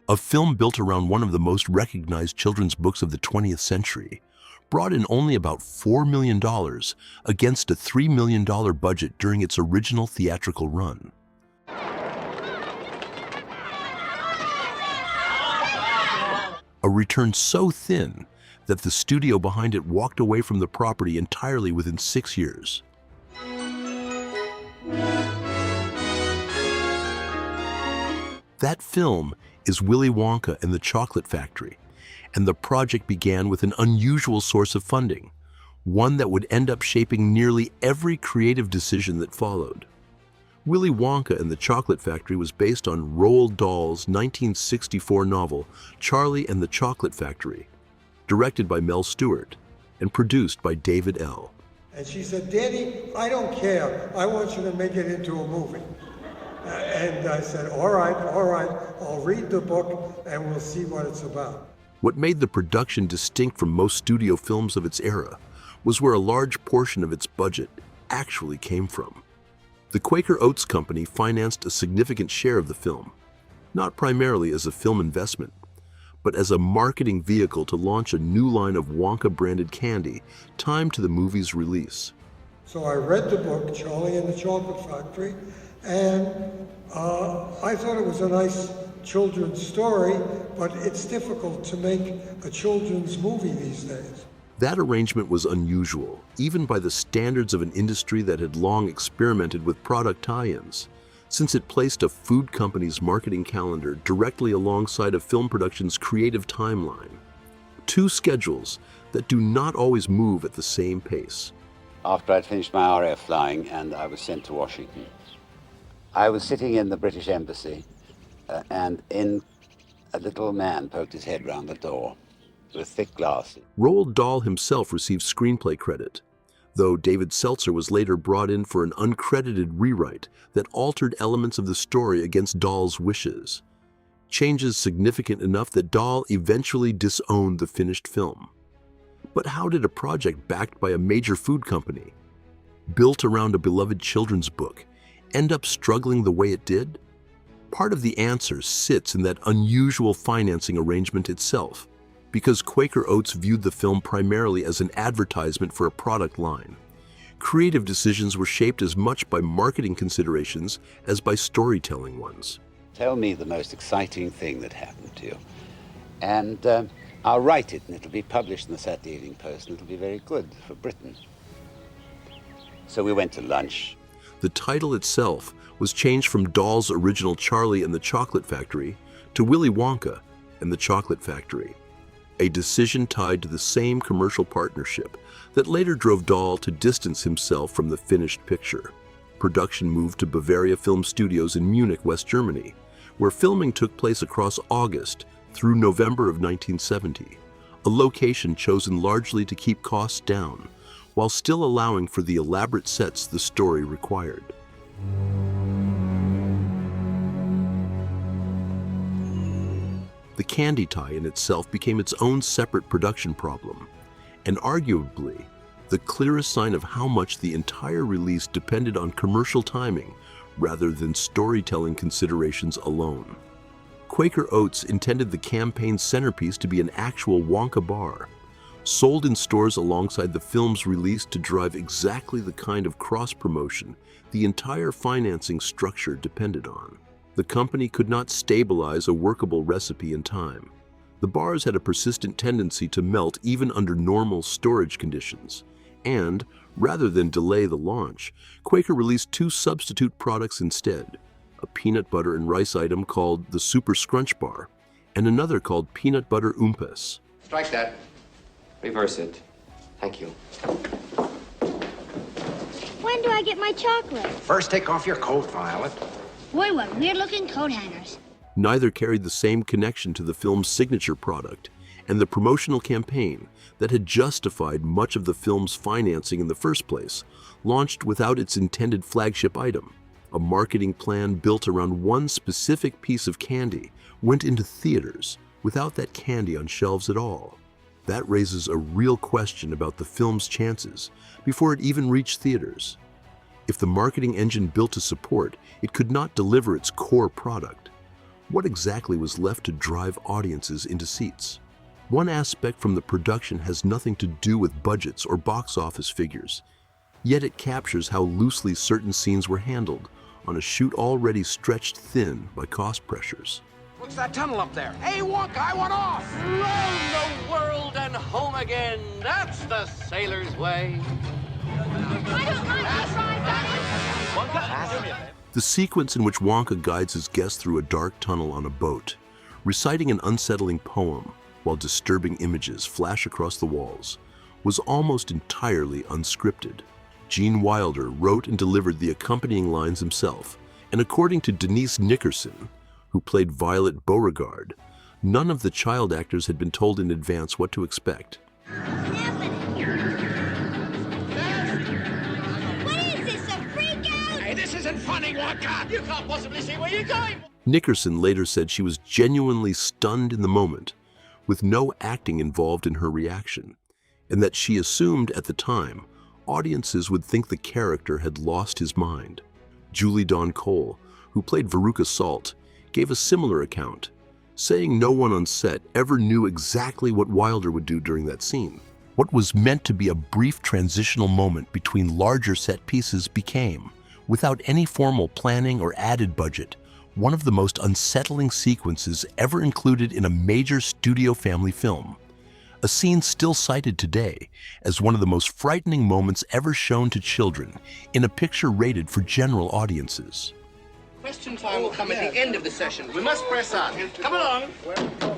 A film built around one of the most recognized children's books of the 20th century, brought in only about $4 million against a $3 million budget during its original theatrical run. A return so thin that the studio behind it walked away from the property entirely within 6 years. That film is Willy Wonka and the Chocolate Factory, and the project began with an unusual source of funding, one that would end up shaping nearly every creative decision that followed. Willy Wonka and the Chocolate Factory was based on Roald Dahl's 1964 novel Charlie and the Chocolate Factory, directed by Mel Stewart and produced by David L. And she said, "Daddy, I don't care. I want you to make it into a movie." And I said, all right, I'll read the book and we'll see what it's about. What made the production distinct from most studio films of its era was where a large portion of its budget actually came from. The Quaker Oats company financed a significant share of the film, not primarily as a film investment, but as a marketing vehicle to launch a new line of Wonka-branded candy timed to the movie's release. So I read the book, Charlie and the Chocolate Factory, and I thought it was a nice children's story, but it's difficult to make a children's movie these days. That arrangement was unusual, even by the standards of an industry that had long experimented with product tie-ins, since it placed a food company's marketing calendar directly alongside a film production's creative timeline. Two schedules that do not always move at the same pace. After I'd finished my RAF flying and I was sent to Washington, I was sitting in the British Embassy and a little man poked his head round the door with thick glasses. Roald Dahl himself received screenplay credit, though David Seltzer was later brought in for an uncredited rewrite that altered elements of the story against Dahl's wishes. Changes significant enough that Dahl eventually disowned the finished film. But how did a project backed by a major food company, built around a beloved children's book, end up struggling the way it did? Part of the answer sits in that unusual financing arrangement itself, because Quaker Oats viewed the film primarily as an advertisement for a product line. Creative decisions were shaped as much by marketing considerations as by storytelling ones. Tell me the most exciting thing that happened to you, and I'll write it and it'll be published in the Saturday Evening Post and it'll be very good for Britain. So we went to lunch. The title itself was changed from Dahl's original Charlie and the Chocolate Factory to Willy Wonka and the Chocolate Factory, a decision tied to the same commercial partnership that later drove Dahl to distance himself from the finished picture. Production moved to Bavaria Film Studios in Munich, West Germany, where filming took place across August through November of 1970, a location chosen largely to keep costs down, while still allowing for the elaborate sets the story required. The candy tie-in itself became its own separate production problem, and arguably the clearest sign of how much the entire release depended on commercial timing rather than storytelling considerations alone. Quaker Oats intended the campaign's centerpiece to be an actual Wonka bar, sold in stores alongside the film's release to drive exactly the kind of cross-promotion the entire financing structure depended on. The company could not stabilize a workable recipe in time. The bars had a persistent tendency to melt even under normal storage conditions, and, rather than delay the launch, Quaker released two substitute products instead, a peanut butter and rice item called the Super Scrunch Bar, and another called Peanut Butter Oompas. Strike that. Reverse it. Thank you. When do I get my chocolate? First, take off your coat, Violet. Boy, what weird-looking coat hangers. Neither carried the same connection to the film's signature product and the promotional campaign that had justified much of the film's financing in the first place, launched without its intended flagship item. A marketing plan built around one specific piece of candy went into theaters without that candy on shelves at all. That raises a real question about the film's chances before it even reached theaters. If the marketing engine built to support, it could not deliver its core product, What exactly was left to drive audiences into seats? One aspect from the production has nothing to do with budgets or box office figures, yet it captures how loosely certain scenes were handled on a shoot already stretched thin by cost pressures. What's that tunnel up there? Hey, Wonka, I want off! Round the world and home again. That's the sailor's way. I don't mind this ride, Daddy. The sequence in which Wonka guides his guests through a dark tunnel on a boat, reciting an unsettling poem while disturbing images flash across the walls, was almost entirely unscripted. Gene Wilder wrote and delivered the accompanying lines himself, and according to Denise Nickerson, who played Violet Beauregard, none of the child actors had been told in advance what to expect. What's happening? What is this, a freak out? Hey, this isn't funny, Wonka! You can't possibly see where you're going. Nickerson later said she was genuinely stunned in the moment, with no acting involved in her reaction, and that she assumed at the time audiences would think the character had lost his mind. Julie Dawn Cole, who played Veruca Salt, gave a similar account, saying no one on set ever knew exactly what Wilder would do during that scene. What was meant to be a brief transitional moment between larger set pieces became, without any formal planning or added budget, one of the most unsettling sequences ever included in a major studio family film. A scene still cited today as one of the most frightening moments ever shown to children in a picture rated for general audiences. Question time will come at the end of the session. We must press on. Come along.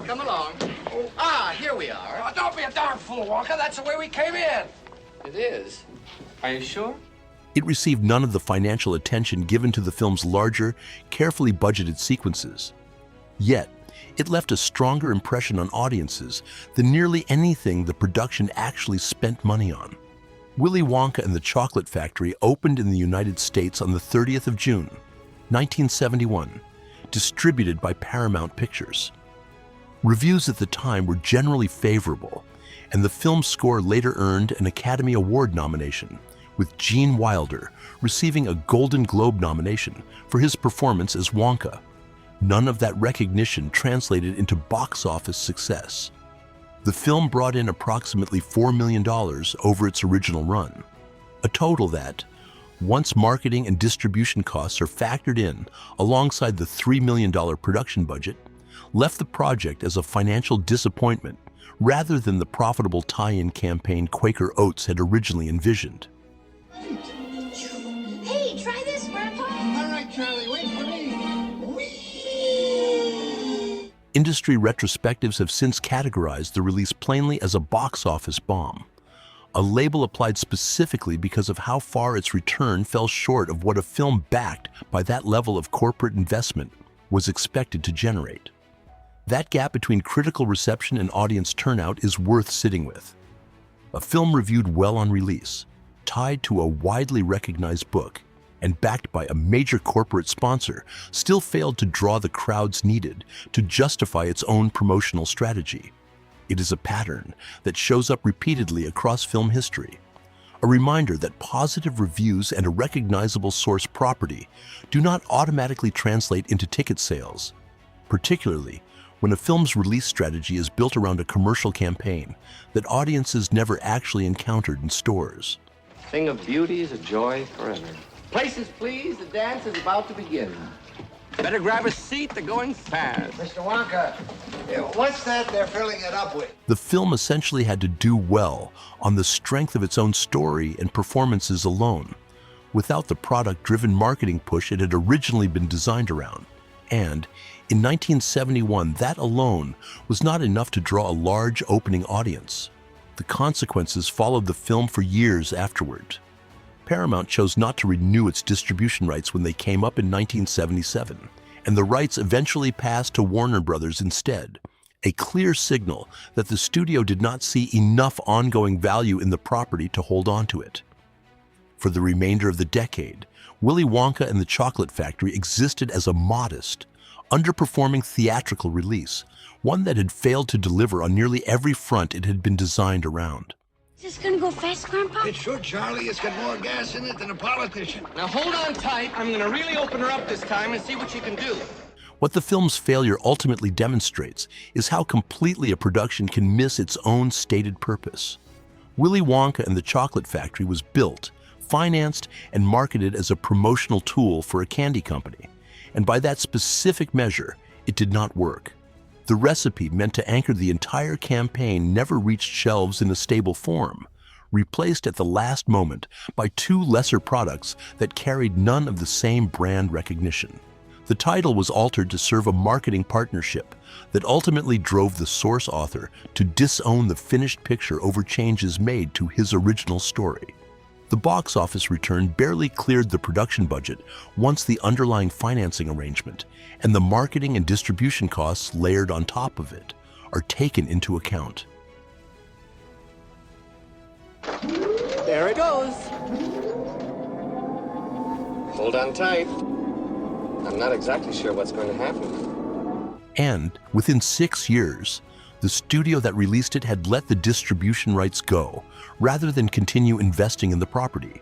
Come along. Ah, here we are. Oh, don't be a darn fool, Wonka. That's the way we came in. It is. Are you sure? It received none of the financial attention given to the film's larger, carefully budgeted sequences. Yet, it left a stronger impression on audiences than nearly anything the production actually spent money on. Willy Wonka and the Chocolate Factory opened in the United States on the 30th of June, 1971, distributed by Paramount Pictures. Reviews at the time were generally favorable, and the film's score later earned an Academy Award nomination, with Gene Wilder receiving a Golden Globe nomination for his performance as Wonka. None of that recognition translated into box office success. The film brought in approximately $4 million over its original run, a total that, once marketing and distribution costs are factored in alongside the $3 million production budget, left the project as a financial disappointment rather than the profitable tie-in campaign Quaker Oats had originally envisioned. Hey, try this, Grandpa. All right, Charlie, wait for me. Industry retrospectives have since categorized the release plainly as a box office bomb, a label applied specifically because of how far its return fell short of what a film backed by that level of corporate investment was expected to generate. That gap between critical reception and audience turnout is worth sitting with. A film reviewed well on release, tied to a widely recognized book, and backed by a major corporate sponsor, still failed to draw the crowds needed to justify its own promotional strategy. It is a pattern that shows up repeatedly across film history, a reminder that positive reviews and a recognizable source property do not automatically translate into ticket sales, particularly when a film's release strategy is built around a commercial campaign that audiences never actually encountered in stores. Thing of beauty is a joy forever. Places, please. The dance is about to begin. Better grab a seat. They're going fast. Mr. Wonka, what's that they're filling it up with? The film essentially had to do well on the strength of its own story and performances alone, without the product-driven marketing push it had originally been designed around. And in 1971, that alone was not enough to draw a large opening audience. The consequences followed the film for years afterward. Paramount chose not to renew its distribution rights when they came up in 1977, and the rights eventually passed to Warner Brothers instead, a clear signal that the studio did not see enough ongoing value in the property to hold on to it. For the remainder of the decade, Willy Wonka and the Chocolate Factory existed as a modest, underperforming theatrical release, one that had failed to deliver on nearly every front it had been designed around. Is this gonna go fast, Grandpa? It should, Charlie. It's got more gas in it than a politician. Now hold on tight. I'm going to really open her up this time and see what she can do. What the film's failure ultimately demonstrates is how completely a production can miss its own stated purpose. Willy Wonka and the Chocolate Factory was built, financed, and marketed as a promotional tool for a candy company, and by that specific measure, it did not work. The recipe meant to anchor the entire campaign never reached shelves in a stable form, replaced at the last moment by two lesser products that carried none of the same brand recognition. The title was altered to serve a marketing partnership that ultimately drove the source author to disown the finished picture over changes made to his original story. The box office return barely cleared the production budget once the underlying financing arrangement and the marketing and distribution costs layered on top of it are taken into account. There it goes. Hold on tight. I'm not exactly sure what's going to happen. And within 6 years, the studio that released it had let the distribution rights go rather than continue investing in the property.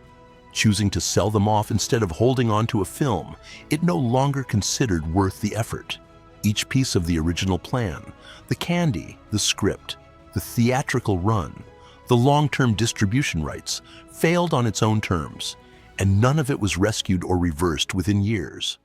Choosing to sell them off instead of holding on to a film, it no longer considered worth the effort. Each piece of the original plan, the candy, the script, the theatrical run, the long-term distribution rights, failed on its own terms, and none of it was rescued or reversed within years.